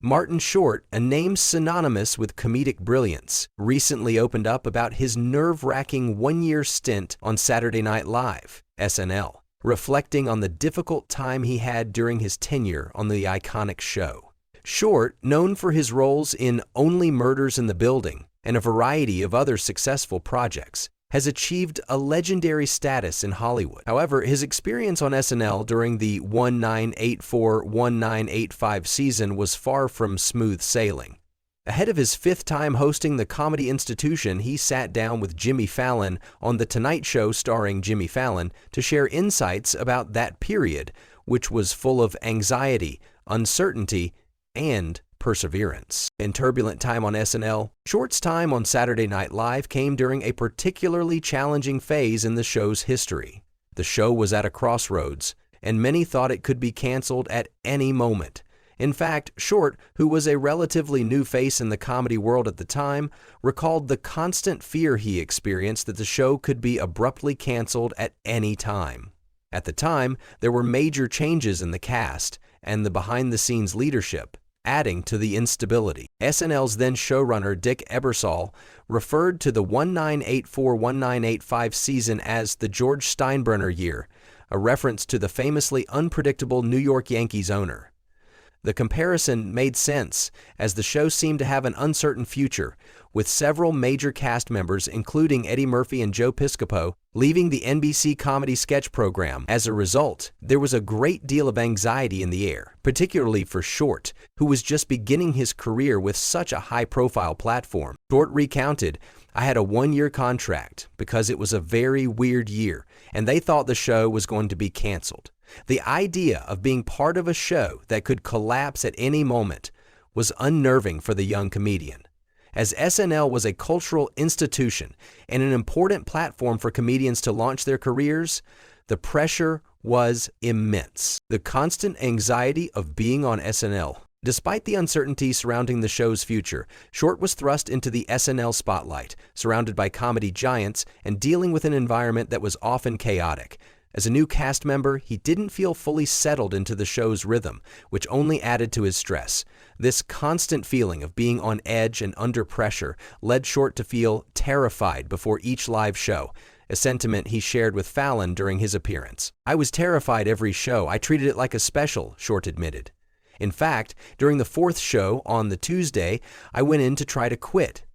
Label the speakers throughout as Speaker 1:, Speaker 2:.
Speaker 1: Martin Short, a name synonymous with comedic brilliance, recently opened up about his nerve-wracking one-year stint on Saturday Night Live, SNL, reflecting on the difficult time he had during his tenure on the iconic show. Short, known for his roles in Only Murders in the Building and a variety of other successful projects, has achieved a legendary status in Hollywood. However, his experience on SNL during the 1984-1985 season was far from smooth sailing. Ahead of his fifth time hosting the Comedy Institution, he sat down with Jimmy Fallon on The Tonight Show starring Jimmy Fallon to share insights about that period, which was full of anxiety, uncertainty, and perseverance. In turbulent time on SNL, Short's time on Saturday Night Live came during a particularly challenging phase in the show's history. The show was at a crossroads, and many thought it could be canceled at any moment. In fact, Short, who was a relatively new face in the comedy world at the time, recalled the constant fear he experienced that the show could be abruptly canceled at any time. At the time, there were major changes in the cast and the behind-the-scenes leadership, adding to the instability. SNL's then showrunner Dick Ebersol referred to the 1984-1985 season as the George Steinbrenner year, a reference to the famously unpredictable New York Yankees owner. The comparison made sense, as the show seemed to have an uncertain future, with several major cast members, including Eddie Murphy and Joe Piscopo, leaving the NBC comedy sketch program. As a result, there was a great deal of anxiety in the air, particularly for Short, who was just beginning his career with such a high-profile platform. Short recounted, "I had a one-year contract because it was a very weird year, and they thought the show was going to be canceled. The idea of being part of a show that could collapse at any moment was unnerving for the young comedian. As SNL was a cultural institution and an important platform for comedians to launch their careers, the pressure was immense. The constant anxiety of being on SNL." Despite the uncertainty surrounding the show's future, Short was thrust into the SNL spotlight, surrounded by comedy giants and dealing with an environment that was often chaotic. As a new cast member, he didn't feel fully settled into the show's rhythm, which only added to his stress. This constant feeling of being on edge and under pressure led Short to feel terrified before each live show, a sentiment he shared with Fallon during his appearance. "I was terrified every show. I treated it like a special," Short admitted. In fact, during the fourth show on the Tuesday, I went in to try to quit.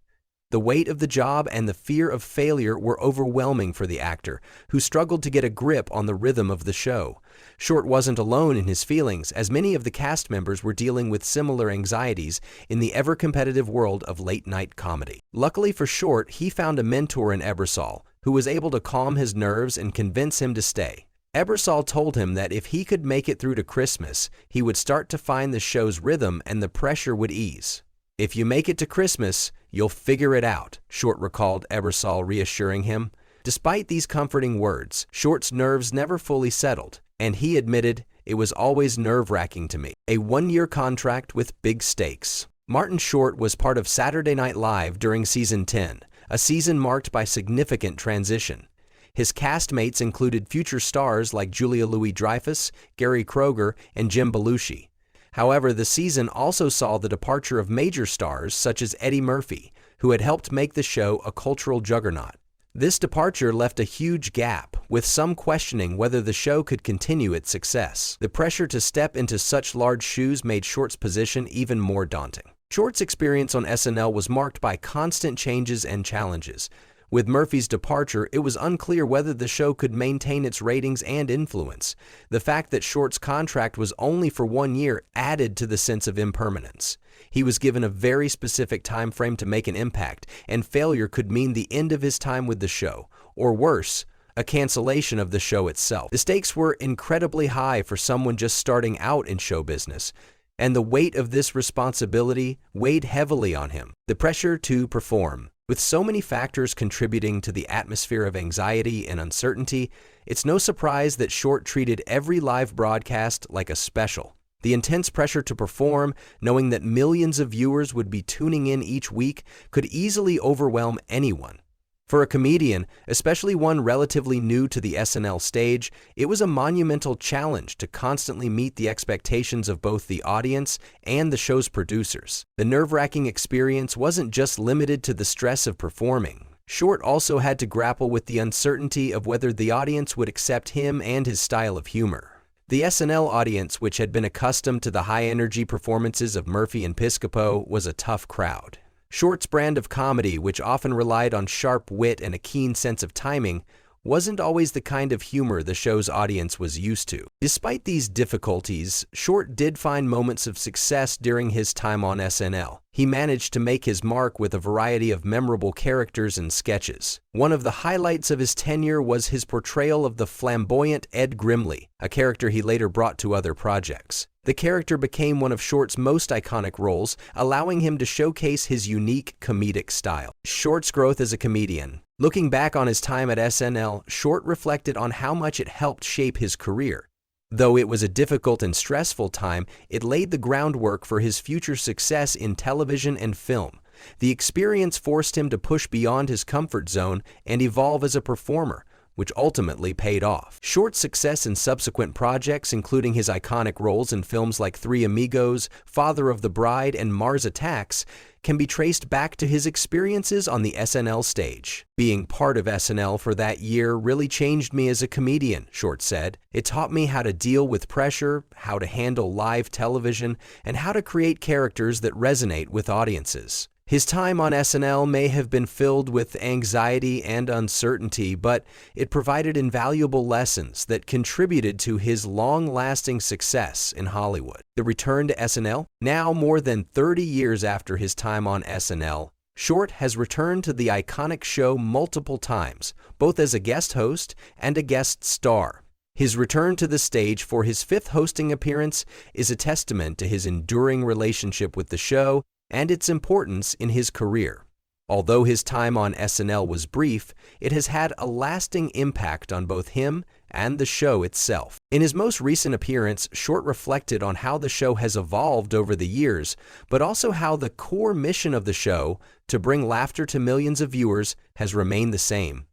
Speaker 1: The weight of the job and the fear of failure were overwhelming for the actor, who struggled to get a grip on the rhythm of the show. Short wasn't alone in his feelings, as many of the cast members were dealing with similar anxieties in the ever-competitive world of late-night comedy. Luckily for Short, he found a mentor in Ebersol, who was able to calm his nerves and convince him to stay. Ebersol told him that if he could make it through to Christmas, he would start to find the show's rhythm and the pressure would ease. "If you make it to Christmas, you'll figure it out," Short recalled Ebersol reassuring him. Despite these comforting words, Short's nerves never fully settled, and he admitted, "It was always nerve-wracking to me. A one-year contract with big stakes." Martin Short was part of Saturday Night Live during season 10, a season marked by significant transition. His castmates included future stars like Julia Louis-Dreyfus, Gary Kroeger, and Jim Belushi. However, the season also saw the departure of major stars such as Eddie Murphy, who had helped make the show a cultural juggernaut. This departure left a huge gap, with some questioning whether the show could continue its success. The pressure to step into such large shoes made Short's position even more daunting. Short's experience on SNL was marked by constant changes and challenges. With Murphy's departure, it was unclear whether the show could maintain its ratings and influence. The fact that Short's contract was only for 1 year added to the sense of impermanence. He was given a very specific time frame to make an impact, and failure could mean the end of his time with the show, or worse, a cancellation of the show itself. The stakes were incredibly high for someone just starting out in show business, and the weight of this responsibility weighed heavily on him. The pressure to perform. With so many factors contributing to the atmosphere of anxiety and uncertainty, it's no surprise that Short treated every live broadcast like a special. The intense pressure to perform, knowing that millions of viewers would be tuning in each week, could easily overwhelm anyone. For a comedian, especially one relatively new to the SNL stage, it was a monumental challenge to constantly meet the expectations of both the audience and the show's producers. The nerve-wracking experience wasn't just limited to the stress of performing. Short also had to grapple with the uncertainty of whether the audience would accept him and his style of humor. The SNL audience, which had been accustomed to the high-energy performances of Murphy and Piscopo, was a tough crowd. Short's brand of comedy, which often relied on sharp wit and a keen sense of timing, wasn't always the kind of humor the show's audience was used to. Despite these difficulties, Short did find moments of success during his time on SNL. He managed to make his mark with a variety of memorable characters and sketches. One of the highlights of his tenure was his portrayal of the flamboyant Ed Grimley, a character he later brought to other projects. The character became one of Short's most iconic roles, allowing him to showcase his unique comedic style. Short's growth as a comedian. Looking back on his time at SNL, Short reflected on how much it helped shape his career. Though it was a difficult and stressful time, it laid the groundwork for his future success in television and film. The experience forced him to push beyond his comfort zone and evolve as a performer, which ultimately paid off. Short's success in subsequent projects, including his iconic roles in films like Three Amigos, Father of the Bride, and Mars Attacks, can be traced back to his experiences on the SNL stage. Being part of SNL for that year really changed me as a comedian, Short said. It taught me how to deal with pressure, how to handle live television, and how to create characters that resonate with audiences. His time on SNL may have been filled with anxiety and uncertainty, but it provided invaluable lessons that contributed to his long-lasting success in Hollywood. The return to SNL? Now more than 30 years after his time on SNL, Short has returned to the iconic show multiple times, both as a guest host and a guest star. His return to the stage for his 5th hosting appearance is a testament to his enduring relationship with the show and its importance in his career. Although his time on SNL was brief, it has had a lasting impact on both him and the show itself. In his most recent appearance, Short reflected on how the show has evolved over the years, but also how the core mission of the show, to bring laughter to millions of viewers, has remained the same.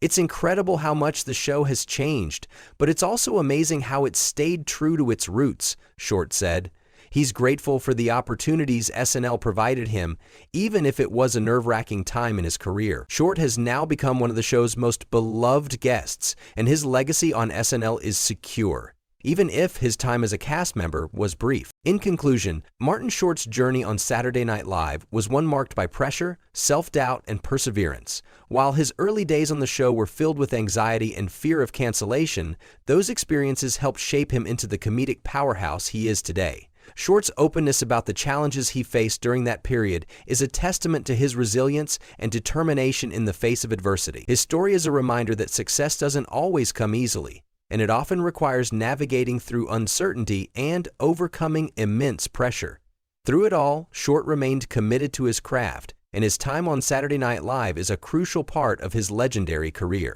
Speaker 1: It's incredible how much the show has changed, but it's also amazing how it stayed true to its roots, Short said. He's grateful for the opportunities SNL provided him, even if it was a nerve-wracking time in his career. Short has now become one of the show's most beloved guests, and his legacy on SNL is secure, even if his time as a cast member was brief. In conclusion, Martin Short's journey on Saturday Night Live was one marked by pressure, self-doubt, and perseverance. While his early days on the show were filled with anxiety and fear of cancellation, those experiences helped shape him into the comedic powerhouse he is today. Short's openness about the challenges he faced during that period is a testament to his resilience and determination in the face of adversity. His story is a reminder that success doesn't always come easily, and it often requires navigating through uncertainty and overcoming immense pressure. Through it all, Short remained committed to his craft, and his time on Saturday Night Live is a crucial part of his legendary career.